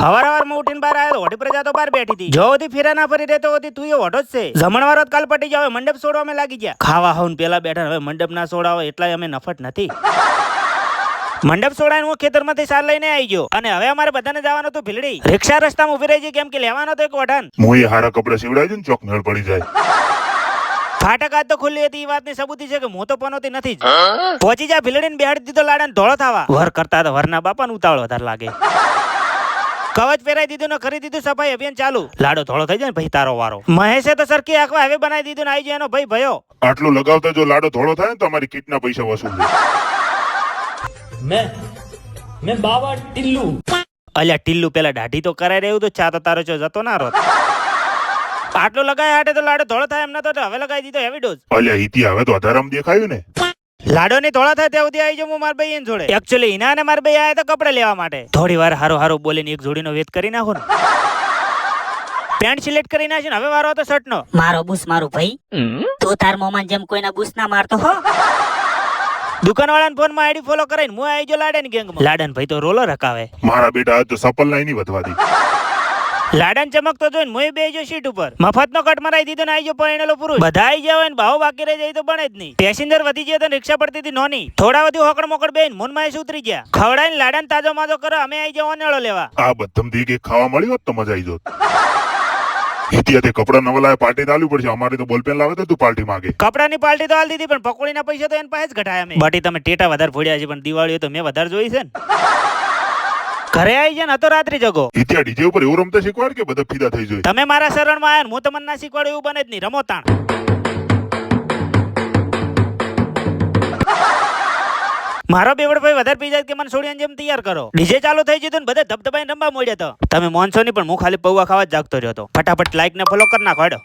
હવાર માં ઉઠીને બહાર આવ્યો ઓઢી પ્રજા તો બહાર બેઠી હતી. જો ઓધી ફેરા ના ફરી રહેતો હોતી તું એ ઓઢો જ છે. જમણવાર કાલ પટી જાવ મંડપ છોડવા અમે લાગી ગયા. ખાવા હોન પેલા બેઠા હવે મંડપ ના છોડાવો એટલા અમે નફટ નથી. મંડપ છોડાઈને હું ખેતરમાંથી સાર લઈને આવી ગયો અને હવે અમારે બધાને જવાનું હતું ભીલડી. રિક્ષા રસ્તામાં ઉભી રહી છે કેમ કે લેવાનો તો એક વઢાન. હું એ હારા કપડા સીવડાવી દઉં ને ચોક મેળ પડી જાય. ફાટક આજ તો ખુલ્લી હતી એ વાતની સબૂતી છે કે હું તો પનોતી નથી જ. પહોંચી જા ભીલડીને બેહાડી દીધો લાડાને ધોળો થવા. વર કરતા તો વરના બાપાને ઉતાવળો વધારે લાગે. કવચ પહેરાઈ દીધું ને કરી દીધું સફાઈ અભિયાન ચાલુ. લાડો ધોળો થઈ જાય ને ભાઈ તારો વારો. મહેશે તો સરખી આંખવા હવે બનાવી દીધું ને આવી જાય એનો ભાઈ ભયો. આટલું લગાવતા જો લાડો થોડો થાય ને તો અમારી કીટના પૈસા વસૂલ થાય. मैं बाबा टिल्लू અલ્યા ટિલ્લુ પેલા દાઢી તો કરાઈ રહ્યું તો ચા તો તારો ચો જતો ના રોત. આટલું લગાય હાટે તો લાડો ધોળો થાય એમ નતો હવે લગાવી દીધો હેવી ડોઝ. અલ્યા ઈતી હવે તો અધારામ દેખાયું ને. લાડો ની ધોળા થાય ત્યાં સુધી આવી જાઉં હું મારા ભાઈ એને જોડે. એકચ્યુઅલી ઈના ને મારા ભાઈ આયા તો કપડે લેવા માટે. થોડી વાર હારો હારો બોલીને એક જોડીનો વેત કરી નાખો ને. પેન્ટ સિલેક્ટ કરી નાખી ને હવે વારો હતો શર્ટ નો. મારો બુસ મારું ભાઈ તું તાર મોમાં જેમ કોઈના બુસ ના મારતો હો. દુકાનવાળાને ફોન માં આઈડી ફોલો કરીને હું આવી જો લાડન ગેંગમાં. લાડન ભાઈ તો રોલર હકાવે. મારા બેટા આજ તો સપલ લાઈ ની વધવા દી. લાડન ચમકતો જોઈને મોય બેજો સીટ ઉપર. મફતનો કટ મરાઈ દીધો ને આવી જો પરણેલો પુરુષ. બધા આવી જાય ને ભાવ બાકી રહી જાય તો બને જ નહીં. પેસેન્જર વધી જાય તો રિક્ષા પડતી હતી નોની. થોડા વધુ હોકડ મોકડ બેન મોનમાં ઉતરી ગયા. ખવડાઈને લાડન તાજો માજો કરો અમે આવી જાવ ઓનેળો લેવા. આ બધમ દી કે ખાવા મળ્યું હોત તો મજા આવી જોત. ઈતિયા તે કપડા નવા લાવે પાર્ટી ચાલુ પડશે. અમારે તો બોલપેન લાવે તો તું પાર્ટી માંગે. કપડાની પાર્ટી તો હાલ દીધી પણ પકોડીના પૈસા તો એન પાસે જ ઘટાયા અમે. બાટી તમે ટેટા વધારે ફોડ્યા છે પણ દિવાળી તો મેં વધારે જોઈ છે ને. ઘરે આવી જાય ને તો રાત્રિ જગો. ઈતિયા ડીજે ઉપર એવું રમતા શીખવાડ કે બધા ફીદા થઈ જાય. તમે મારા શરણમાં આવ્યા હું તમને ના શીખવાડું એવું બને જ નહીં. રમો તાણ. મારો બેવડ ભાઈ વધારે પી જાય કે મને છોડીને જેમ તૈયાર કરો. ડીજે ચાલુ થઈ જતું ને બધે ધબધબાઈને રમવા મળ્યા તો તમે મોનસો ની પણ હું ખાલી પૌવા ખાવા જ જાગતો રહ્યો હતો. ફટાફટ લાઈક ને ફોલો કરી નાખો.